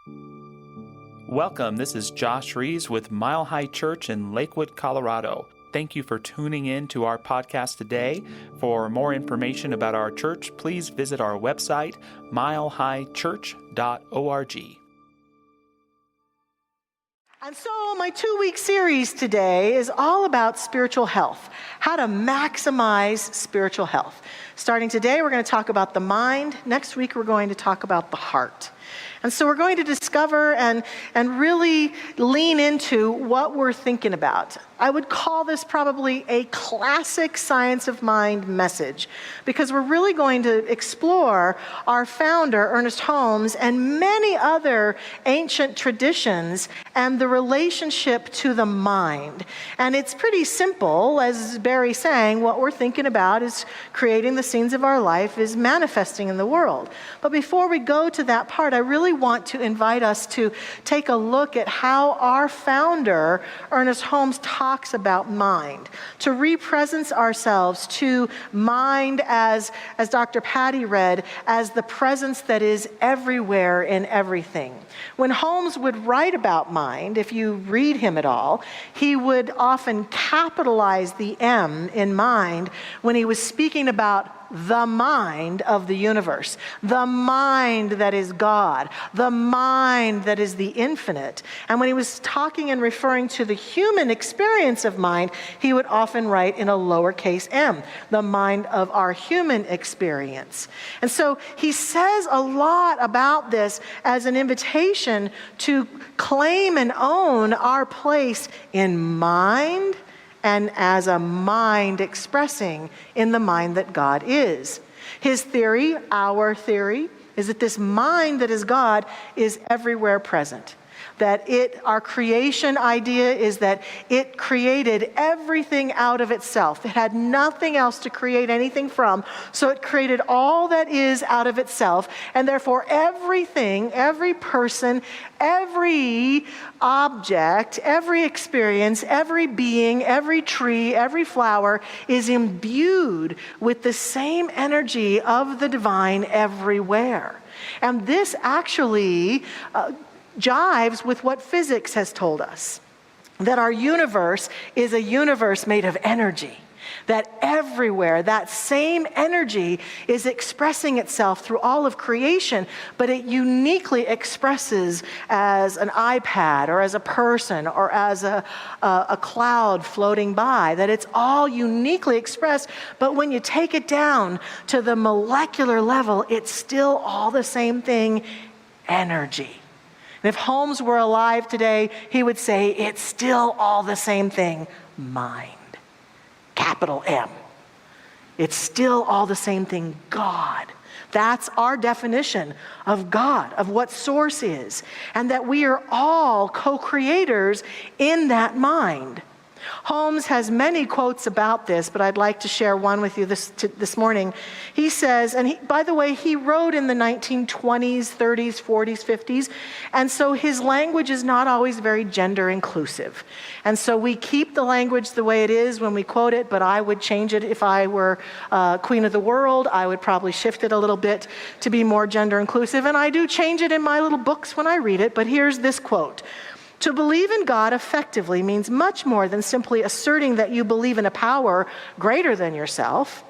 Welcome, this is Josh Rees with Mile High Church in Lakewood, Colorado. Thank you for tuning in to our podcast today. For more information about our church, please visit our website, milehighchurch.org. And so my 2-week series today is all about spiritual health, how to maximize spiritual health. Starting today, we're going to talk about the mind. Next week, we're going to talk about the heart. And so we're going to discover and really lean into what we're thinking about. I would call this probably a classic science of mind message, because we're really going to explore our founder, Ernest Holmes, and many other ancient traditions and the relationship to the mind. And it's pretty simple. As Barry sang, what we're thinking about is creating the scenes of our life, is manifesting in the world. But before we go to that part, I really want to invite us to take a look at how our founder, Ernest Holmes, talks about mind, to represent ourselves to mind as Dr. Patty read, as the presence that is everywhere in everything. When Holmes would write about mind, if you read him at all, he would often capitalize the M in mind when he was speaking about the mind of the universe, the mind that is God, the mind that is the infinite. And when he was talking and referring to the human experience of mind, he would often write in a lowercase m, the mind of our human experience. And so he says a lot about this as an invitation to claim and own our place in mind, and as a mind expressing in the mind that God is. His theory, our theory, is that this mind that is God is everywhere present. That our creation idea is that it created everything out of itself. It had nothing else to create anything from, so it created all that is out of itself, and therefore everything, every person, every object, every experience, every being, every tree, every flower is imbued with the same energy of the divine everywhere. And this actually jives with what physics has told us, that our universe is a universe made of energy, that everywhere that same energy is expressing itself through all of creation, but it uniquely expresses as an iPad or as a person or as a cloud floating by, that it's all uniquely expressed, but when you take it down to the molecular level, it's still all the same thing, energy. And if Holmes were alive today, he would say, it's still all the same thing, mind. Capital M. It's still all the same thing, God. That's our definition of God, of what source is, and that we are all co-creators in that mind. Holmes has many quotes about this, but I'd like to share one with you this morning. He says, and by the way, he wrote in the 1920s, 30s, 40s, 50s, and so his language is not always very gender inclusive. And so we keep the language the way it is when we quote it, but I would change it if I were queen of the world. I would probably shift it a little bit to be more gender inclusive, and I do change it in my little books when I read it, but here's this quote. To believe in God effectively means much more than simply asserting that you believe in a power greater than yourself.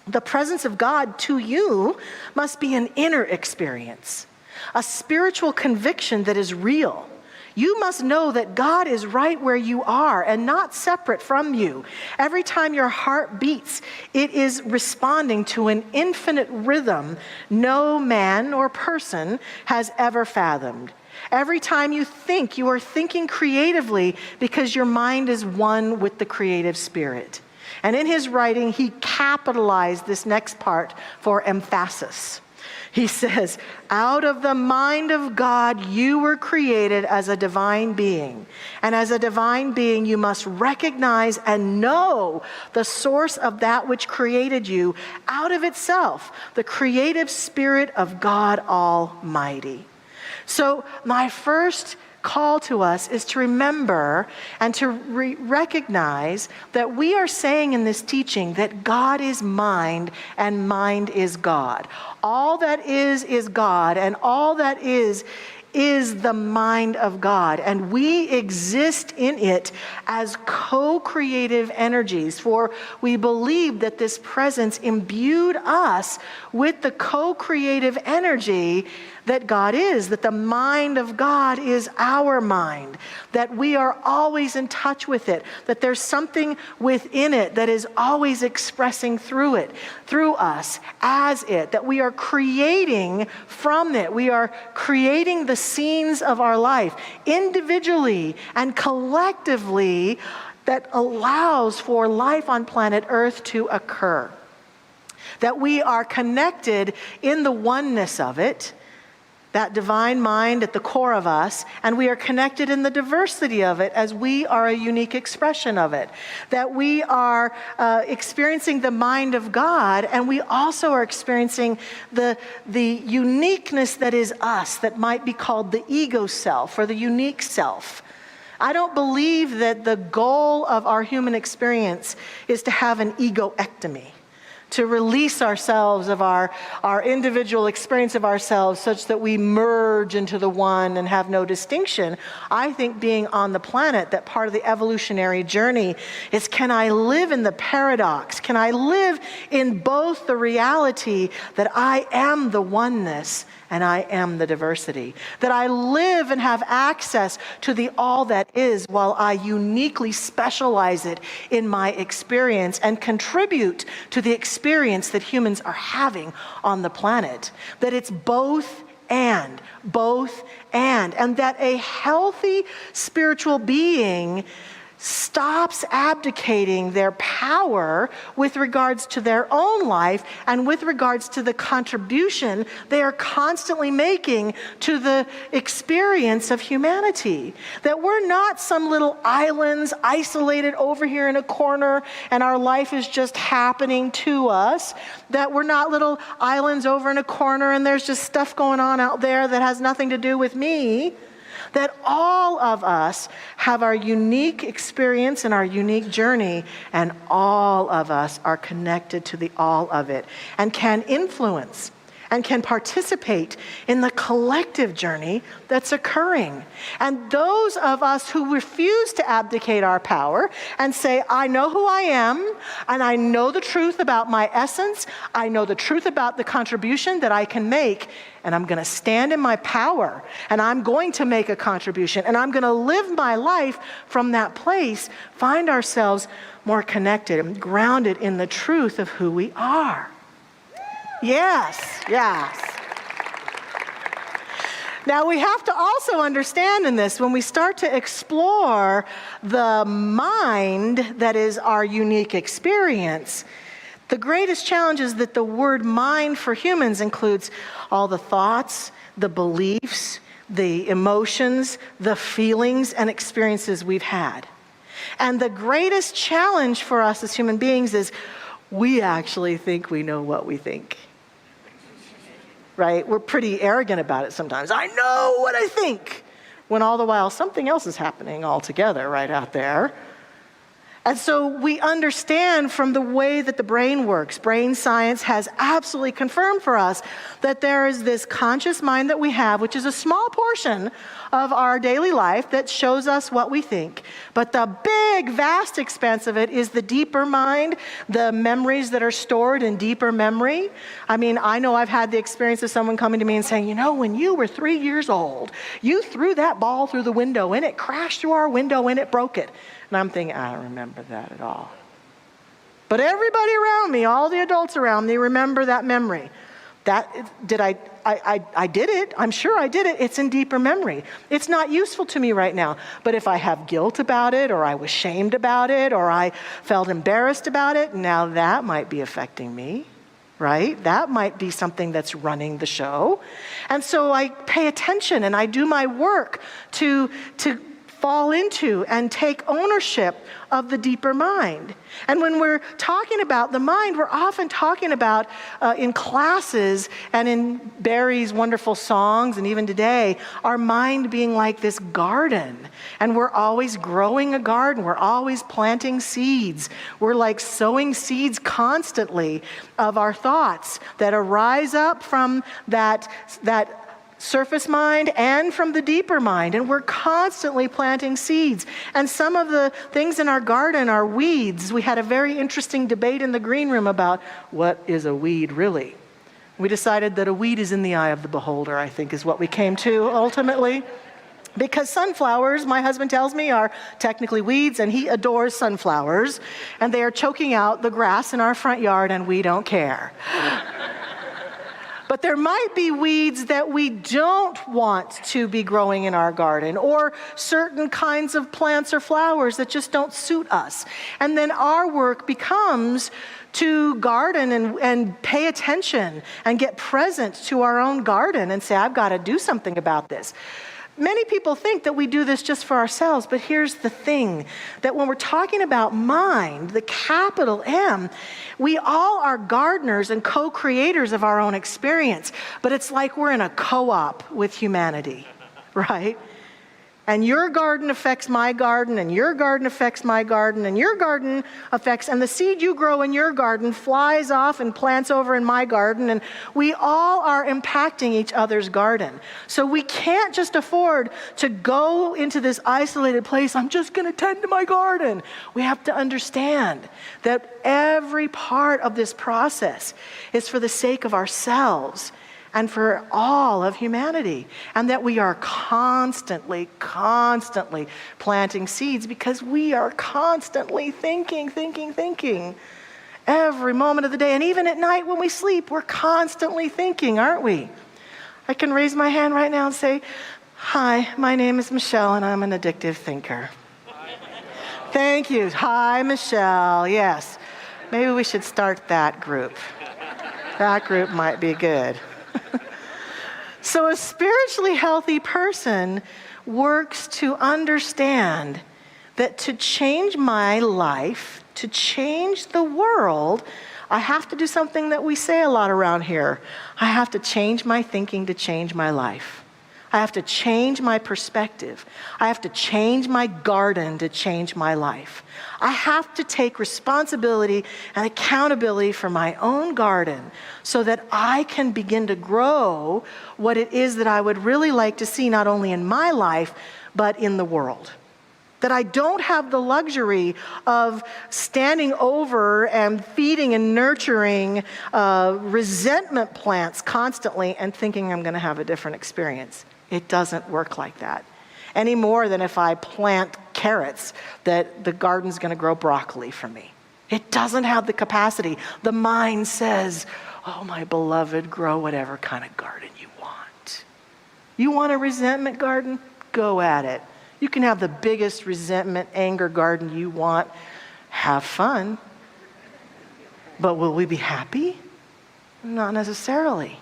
The presence of God to you must be an inner experience, a spiritual conviction that is real. You must know that God is right where you are and not separate from you. Every time your heart beats, it is responding to an infinite rhythm no man or person has ever fathomed. Every time you think, you are thinking creatively because your mind is one with the creative spirit. And in his writing, he capitalized this next part for emphasis. He says, out of the mind of God, you were created as a divine being. And as a divine being, you must recognize and know the source of that which created you out of itself, the creative spirit of God Almighty. So my first call to us is to remember and to recognize that we are saying in this teaching that God is mind and mind is God. All that is God, and all that is is the mind of God, and we exist in it as co-creative energies, for we believe that this presence imbued us with the co-creative energy that God is, that the mind of God is our mind, that we are always in touch with it, that there's something within it that is always expressing through it, through us, as it, that we are creating from it. We are creating the scenes of our life individually and collectively that allows for life on planet Earth to occur. That we are connected in the oneness of it, that divine mind at the core of us, and we are connected in the diversity of it as we are a unique expression of it. That we are experiencing the mind of God, and we also are experiencing the uniqueness that is us, that might be called the ego self or the unique self. I don't believe that the goal of our human experience is to have an egoectomy, to release ourselves of our individual experience of ourselves such that we merge into the one and have no distinction. I think being on the planet, that part of the evolutionary journey is, can I live in the paradox? Can I live in both the reality that I am the oneness and I am the diversity? That I live and have access to the all that is while I uniquely specialize it in my experience and contribute to the experience that humans are having on the planet. That it's both and that a healthy spiritual being stops abdicating their power with regards to their own life and with regards to the contribution they are constantly making to the experience of humanity. That we're not some little islands isolated over here in a corner and our life is just happening to us. That we're not little islands over in a corner and there's just stuff going on out there that has nothing to do with me. That all of us have our unique experience and our unique journey, and all of us are connected to the all of it and can influence and can participate in the collective journey that's occurring. And those of us who refuse to abdicate our power and say, I know who I am, and I know the truth about my essence, I know the truth about the contribution that I can make, and I'm going to stand in my power, and I'm going to make a contribution, and I'm going to live my life from that place, find ourselves more connected and grounded in the truth of who we are. Yes. Now we have to also understand in this, when we start to explore the mind that is our unique experience, the greatest challenge is that the word mind for humans includes all the thoughts, the beliefs, the emotions, the feelings and experiences we've had. And the greatest challenge for us as human beings is we actually think we know what we think. Right? We're pretty arrogant about it sometimes. I know what I think, when all the while something else is happening altogether right out there. And so we understand from the way that the brain works, brain science has absolutely confirmed for us that there is this conscious mind that we have, which is a small portion of our daily life that shows us what we think. But the big, vast expanse of it is the deeper mind, the memories that are stored in deeper memory. I mean, I know I've had the experience of someone coming to me and saying, you know, when you were 3 years old, you threw that ball through the window and it crashed through our window and it broke it. And I'm thinking, I don't remember that at all. But everybody around me, all the adults around me, remember that memory. I did it. I'm sure I did it. It's in deeper memory. It's not useful to me right now. But if I have guilt about it, or I was shamed about it, or I felt embarrassed about it, now that might be affecting me, right? That might be something that's running the show. And so I pay attention and I do my work to fall into and take ownership of the deeper mind. And when we're talking about the mind, we're often talking about in classes and in Barry's wonderful songs, and even today, our mind being like this garden. And we're always growing a garden. We're always planting seeds. We're like sowing seeds constantly of our thoughts that arise up from that surface mind and from the deeper mind. And we're constantly planting seeds. And some of the things in our garden are weeds. We had a very interesting debate in the green room about what is a weed really. We decided that a weed is in the eye of the beholder, I think is what we came to ultimately. Because sunflowers, my husband tells me, are technically weeds, and he adores sunflowers. And they are choking out the grass in our front yard, and we don't care. But there might be weeds that we don't want to be growing in our garden, or certain kinds of plants or flowers that just don't suit us. And then our work becomes to garden and pay attention and get present to our own garden and say, I've got to do something about this. Many people think that we do this just for ourselves, but here's the thing, that when we're talking about mind, the capital M, we all are gardeners and co-creators of our own experience, but it's like we're in a co-op with humanity, right? And your garden affects my garden, and your garden affects my garden, and your garden affects, and the seed you grow in your garden flies off and plants over in my garden, and we all are impacting each other's garden. So we can't just afford to go into this isolated place, I'm just going to tend to my garden. We have to understand that every part of this process is for the sake of ourselves and for all of humanity. And that we are constantly planting seeds because we are constantly thinking. Every moment of the day. And even at night when we sleep, we're constantly thinking, aren't we? I can raise my hand right now and say, hi, my name is Michelle and I'm an addictive thinker. Thank you. Hi, Michelle. Yes. Maybe we should start that group. That group might be good. So a spiritually healthy person works to understand that to change my life, to change the world, I have to do something that we say a lot around here. I have to change my thinking to change my life. I have to change my perspective. I have to change my garden to change my life. I have to take responsibility and accountability for my own garden so that I can begin to grow what it is that I would really like to see not only in my life, but in the world. That I don't have the luxury of standing over and feeding and nurturing resentment plants constantly and thinking I'm going to have a different experience. It doesn't work like that. Any more than if I plant carrots, that the garden's going to grow broccoli for me. It doesn't have the capacity. The mind says, oh, my beloved, grow whatever kind of garden you want. You want a resentment garden? Go at it. You can have the biggest resentment, anger garden you want. Have fun. But will we be happy? Not necessarily.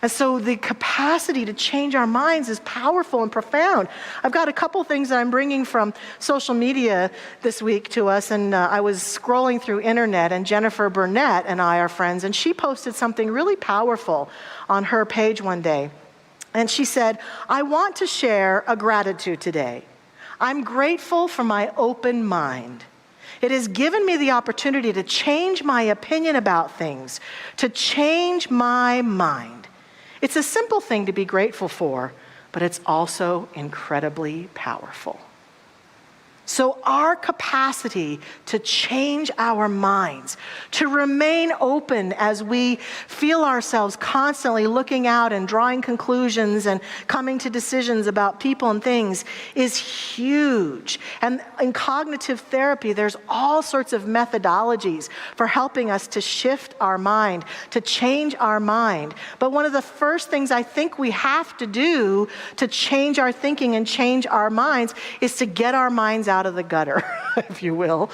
And so the capacity to change our minds is powerful and profound. I've got a couple things that I'm bringing from social media this week to us, and I was scrolling through internet, and Jennifer Burnett and I are friends, and she posted something really powerful on her page one day. And she said, I want to share a gratitude today. I'm grateful for my open mind. It has given me the opportunity to change my opinion about things, to change my mind. It's a simple thing to be grateful for, but it's also incredibly powerful. So our capacity to change our minds, to remain open as we feel ourselves constantly looking out and drawing conclusions and coming to decisions about people and things is huge. And in cognitive therapy, there's all sorts of methodologies for helping us to shift our mind, to change our mind. But one of the first things I think we have to do to change our thinking and change our minds is to get our minds out of the gutter, if you will.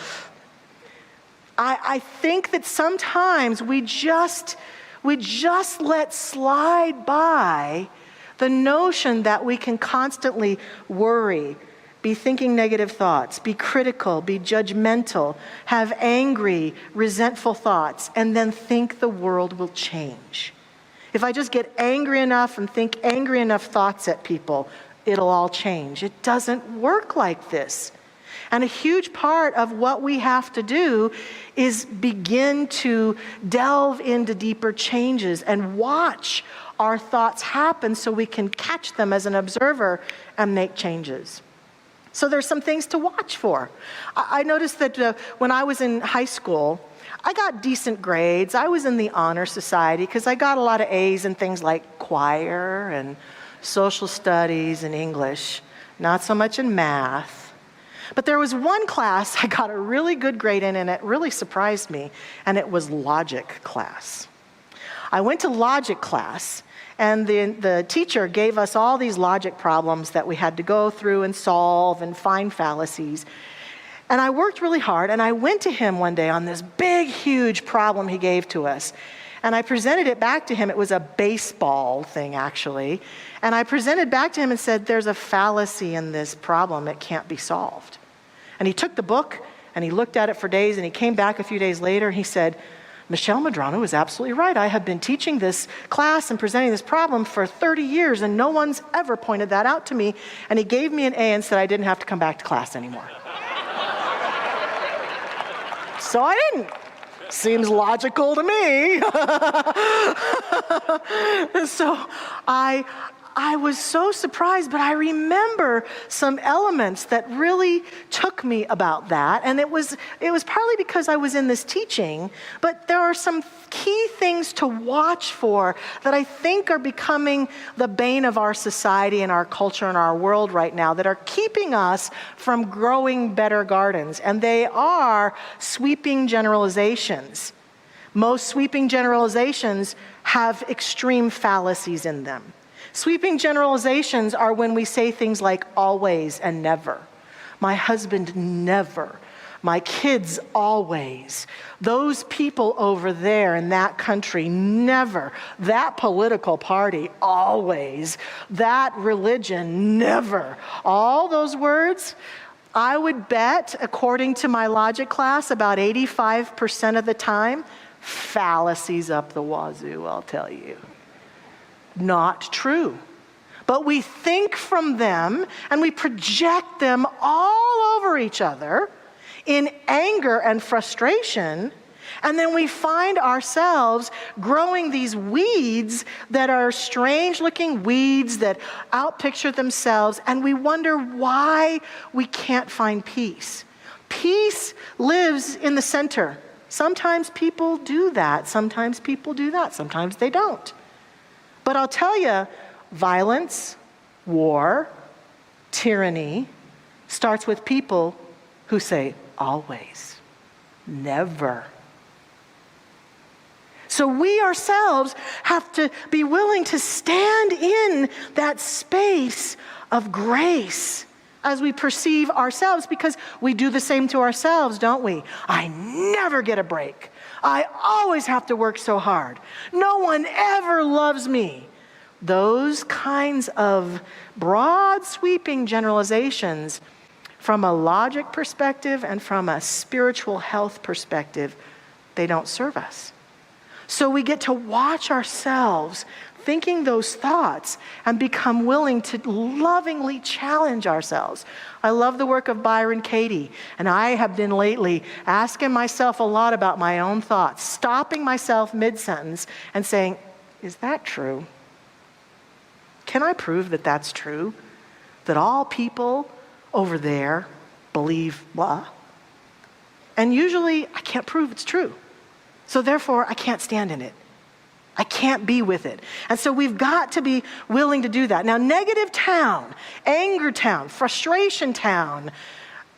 I think that sometimes we just let slide by the notion that we can constantly worry, be thinking negative thoughts, be critical, be judgmental, have angry, resentful thoughts, and then think the world will change. If I just get angry enough and think angry enough thoughts at people, it'll all change. It doesn't work like this. And a huge part of what we have to do is begin to delve into deeper changes and watch our thoughts happen so we can catch them as an observer and make changes. So there's some things to watch for. I noticed that when I was in high school, I got decent grades. I was in the honor society because I got a lot of A's in things like choir and social studies and English, not so much in math. But there was one class I got a really good grade in, and it really surprised me, and it was logic class. I went to logic class, and the teacher gave us all these logic problems that we had to go through and solve and find fallacies. And I worked really hard, and I went to him one day on this big, huge problem he gave to us. And I presented it back to him. It was a baseball thing, actually. And I presented back to him and said, there's a fallacy in this problem. It can't be solved. And he took the book, and he looked at it for days, and he came back a few days later, and he said, Michelle Medrano is absolutely right. I have been teaching this class and presenting this problem for 30 years, and no one's ever pointed that out to me. And he gave me an A and said I didn't have to come back to class anymore. So I didn't. Seems logical to me. So I was so surprised, but I remember some elements that really took me about that. And it was partly because I was in this teaching, but there are some key things to watch for that I think are becoming the bane of our society and our culture and our world right now that are keeping us from growing better gardens. And they are sweeping generalizations. Most sweeping generalizations have extreme fallacies in them. Sweeping generalizations are when we say things like always and never. My husband never. My kids always. Those people over there in that country never. That political party always. That religion never. All those words, I would bet, according to my logic class, about 85% of the time, fallacies up the wazoo, I'll tell you. Not true. But we think from them and we project them all over each other in anger and frustration, and then we find ourselves growing these weeds that are strange-looking weeds that outpicture themselves, and we wonder why we can't find peace. Peace lives in the center. Sometimes people do that. Sometimes people do that. Sometimes they don't. But I'll tell you, violence, war, tyranny starts with people who say always, never. So we ourselves have to be willing to stand in that space of grace as we perceive ourselves, because we do the same to ourselves, don't we? I never get a break. I always have to work so hard. No one ever loves me. Those kinds of broad, sweeping generalizations from a logic perspective and from a spiritual health perspective, they don't serve us. So we get to watch ourselves thinking those thoughts and become willing to lovingly challenge ourselves. I love the work of Byron Katie, and I have been lately asking myself a lot about my own thoughts, stopping myself mid-sentence and saying, is that true? Can I prove that that's true? That all people over there believe blah? And usually I can't prove it's true. So therefore I can't stand in it. I can't be with it. And so we've got to be willing to do that. Now, negative town, anger town, frustration town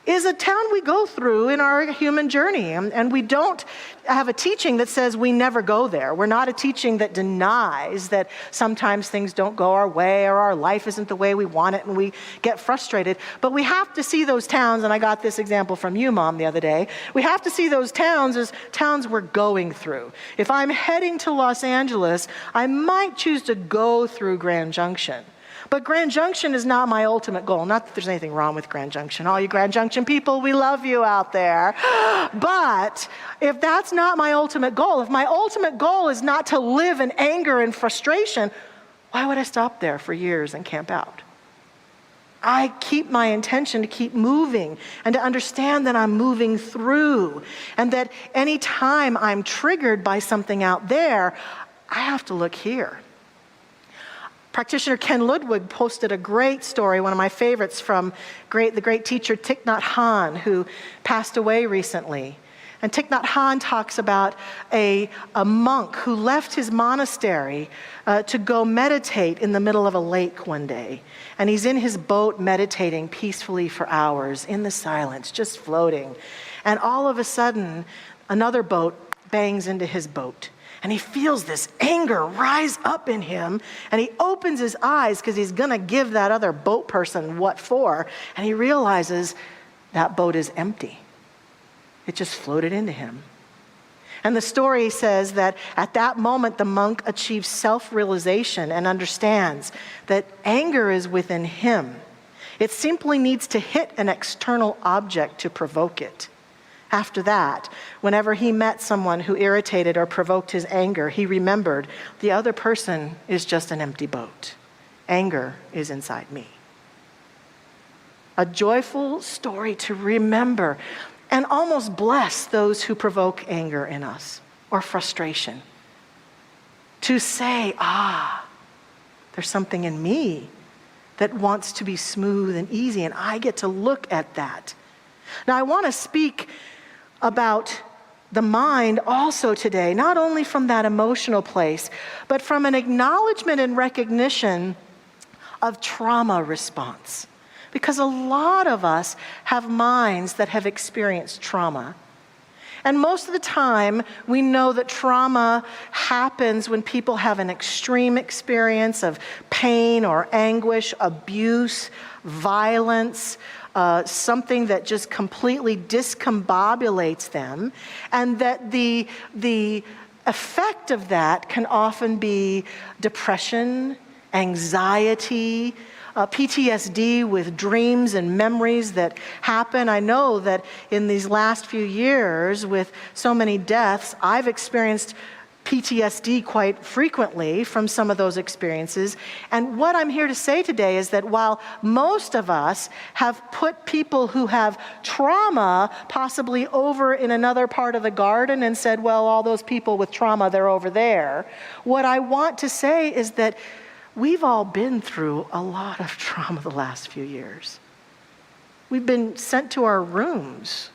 is a town we go through in our human journey. And we don't have a teaching that says we never go there. We're not a teaching that denies that sometimes things don't go our way or our life isn't the way we want it and we get frustrated. But we have to see those towns, and I got this example from you, Mom, the other day. We have to see those towns as towns we're going through. If I'm heading to Los Angeles, I might choose to go through Grand Junction. But Grand Junction is not my ultimate goal. Not that there's anything wrong with Grand Junction. All you Grand Junction people, we love you out there. But if that's not my ultimate goal, if my ultimate goal is not to live in anger and frustration, why would I stop there for years and camp out? I keep my intention to keep moving and to understand that I'm moving through, and that anytime I'm triggered by something out there, I have to look here. Practitioner Ken Ludwig posted a great story, one of my favorites, from the great teacher Thich Nhat Hanh, who passed away recently. And Thich Nhat Hanh talks about a monk who left his monastery to go meditate in the middle of a lake one day. And he's in his boat meditating peacefully for hours in the silence, just floating. And all of a sudden, another boat bangs into his boat. And he feels this anger rise up in him, and he opens his eyes because he's going to give that other boat person what for, and he realizes that boat is empty. It just floated into him. And the story says that at that moment, the monk achieves self-realization and understands that anger is within him. It simply needs to hit an external object to provoke it. After that, whenever he met someone who irritated or provoked his anger, he remembered the other person is just an empty boat. Anger is inside me. A joyful story to remember and almost bless those who provoke anger in us or frustration. To say, there's something in me that wants to be smooth and easy, and I get to look at that. Now, I want to speak about the mind also today, not only from that emotional place, but from an acknowledgement and recognition of trauma response. Because a lot of us have minds that have experienced trauma. And most of the time, we know that trauma happens when people have an extreme experience of pain or anguish, abuse, violence, something that just completely discombobulates them, and that the effect of that can often be depression, anxiety, PTSD with dreams and memories that happen. I know that in these last few years, with so many deaths, I've experienced PTSD quite frequently from some of those experiences. And what I'm here to say today is that while most of us have put people who have trauma possibly over in another part of the garden and said, well, all those people with trauma, they're over there, what I want to say is that we've all been through a lot of trauma the last few years. We've been sent to our rooms.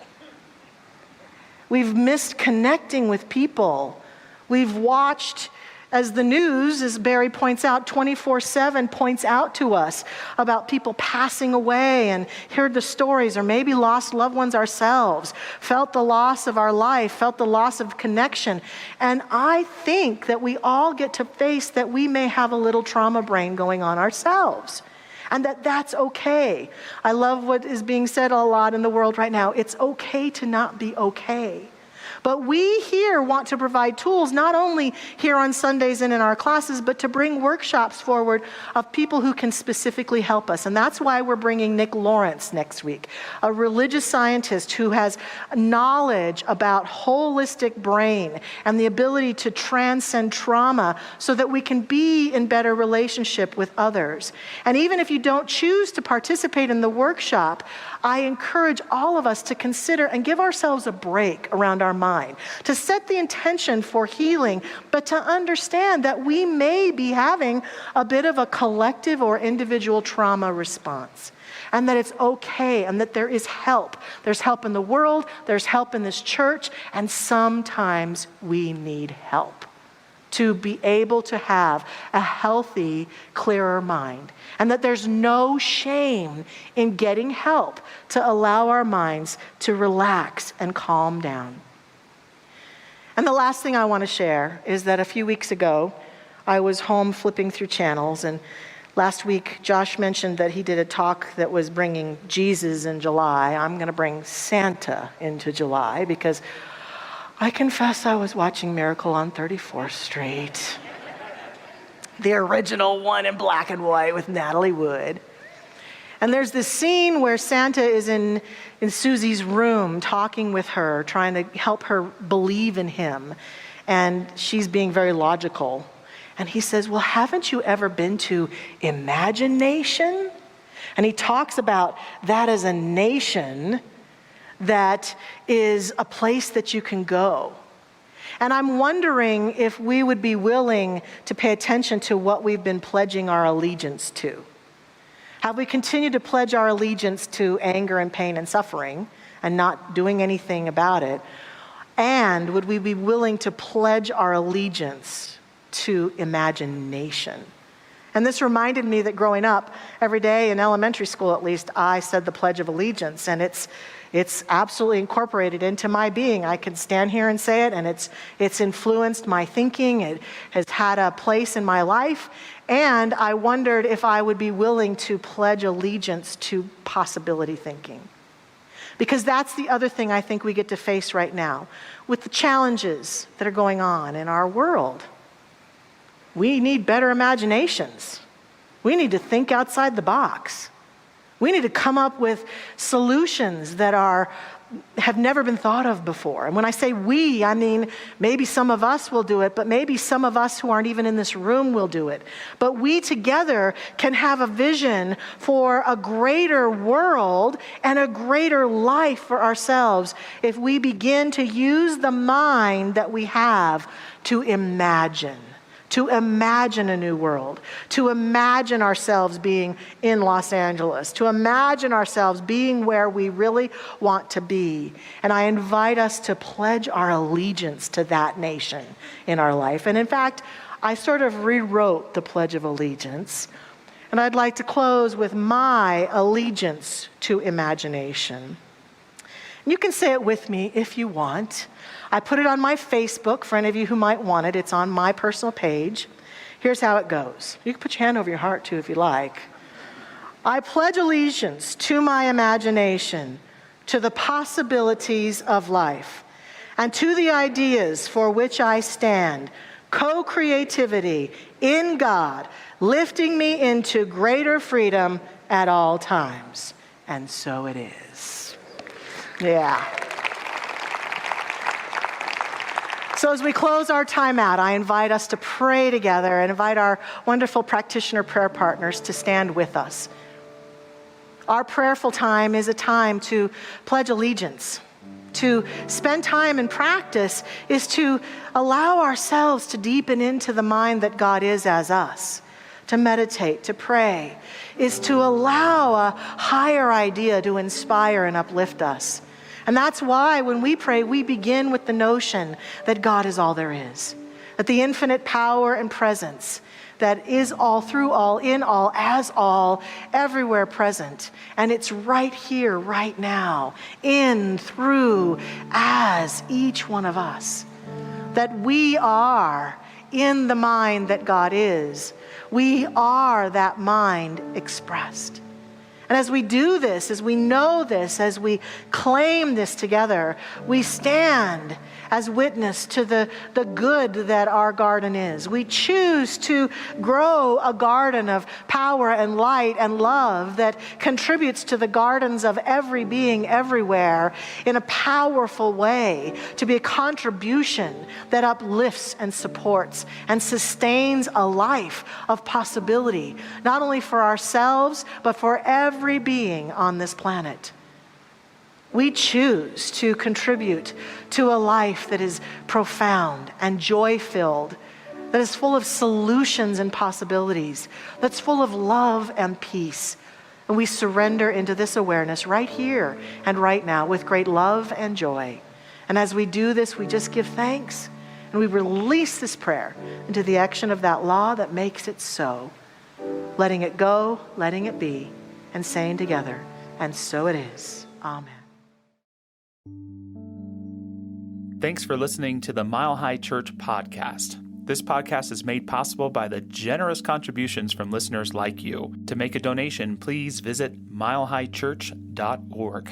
We've missed connecting with people. We've watched as the news, as Barry points out, 24/7 points out to us about people passing away, and heard the stories, or maybe lost loved ones ourselves, felt the loss of our life, felt the loss of connection. And I think that we all get to face that we may have a little trauma brain going on ourselves. And that's okay. I love what is being said a lot in the world right now. It's okay to not be okay. But we here want to provide tools, not only here on Sundays and in our classes, but to bring workshops forward of people who can specifically help us. And that's why we're bringing Nick Lawrence next week, a religious scientist who has knowledge about holistic brain and the ability to transcend trauma so that we can be in better relationship with others. And even if you don't choose to participate in the workshop, I encourage all of us to consider and give ourselves a break around our mind, to set the intention for healing, but to understand that we may be having a bit of a collective or individual trauma response, and that it's okay, and that there is help. There's help in the world, there's help in this church, and sometimes we need help to be able to have a healthy, clearer mind. And that there's no shame in getting help to allow our minds to relax and calm down. And the last thing I want to share is that a few weeks ago, I was home flipping through channels, and last week Josh mentioned that he did a talk that was bringing Jesus in July. I'm going to bring Santa into July, because I confess I was watching Miracle on 34th Street. The original one in black and white with Natalie Wood. And there's this scene where Santa is in Susie's room talking with her, trying to help her believe in him. And she's being very logical. And he says, well, haven't you ever been to Imagination? And he talks about that as a nation that is a place that you can go. And I'm wondering if we would be willing to pay attention to what we've been pledging our allegiance to. Have we continued to pledge our allegiance to anger and pain and suffering and not doing anything about it? And would we be willing to pledge our allegiance to imagination? And this reminded me that growing up, every day in elementary school at least, I said the Pledge of Allegiance, and it's absolutely incorporated into my being. I can stand here and say it, and it's influenced my thinking. It has had a place in my life, and I wondered if I would be willing to pledge allegiance to possibility thinking. Because that's the other thing I think we get to face right now with the challenges that are going on in our world. We need better imaginations. We need to think outside the box. We need to come up with solutions that have never been thought of before. And when I say we, I mean maybe some of us will do it, but maybe some of us who aren't even in this room will do it. But we together can have a vision for a greater world and a greater life for ourselves if we begin to use the mind that we have to imagine a new world, to imagine ourselves being in Los Angeles, to imagine ourselves being where we really want to be. And I invite us to pledge our allegiance to that nation in our life. And in fact, I sort of rewrote the Pledge of Allegiance. And I'd like to close with my allegiance to imagination. You can say it with me if you want. I put it on my Facebook for any of you who might want it. It's on my personal page. Here's how it goes. You can put your hand over your heart too if you like. I pledge allegiance to my imagination, to the possibilities of life, and to the ideas for which I stand, co-creativity in God, lifting me into greater freedom at all times. And so it is. Yeah. So as we close our time out, I invite us to pray together and invite our wonderful practitioner prayer partners to stand with us. Our prayerful time is a time to pledge allegiance. To spend time in practice is to allow ourselves to deepen into the mind that God is as us. To meditate, to pray, is to allow a higher idea to inspire and uplift us. And that's why when we pray, we begin with the notion that God is all there is, that the infinite power and presence that is all, through all, in all, as all, everywhere present. And it's right here, right now, in, through, as each one of us. That we are in the mind that God is. We are that mind expressed. And as we do this, as we know this, as we claim this together, we stand as witness to the good that our garden is. We choose to grow a garden of power and light and love that contributes to the gardens of every being everywhere in a powerful way, to be a contribution that uplifts and supports and sustains a life of possibility, not only for ourselves, but for every being on this planet. We choose to contribute to a life that is profound and joy-filled, that is full of solutions and possibilities, that's full of love and peace. And we surrender into this awareness right here and right now with great love and joy. And as we do this, we just give thanks and we release this prayer into the action of that law that makes it so, letting it go, letting it be, and saying together, and so it is. Amen. Thanks for listening to the Mile High Church podcast. This podcast is made possible by the generous contributions from listeners like you. To make a donation, please visit milehighchurch.org.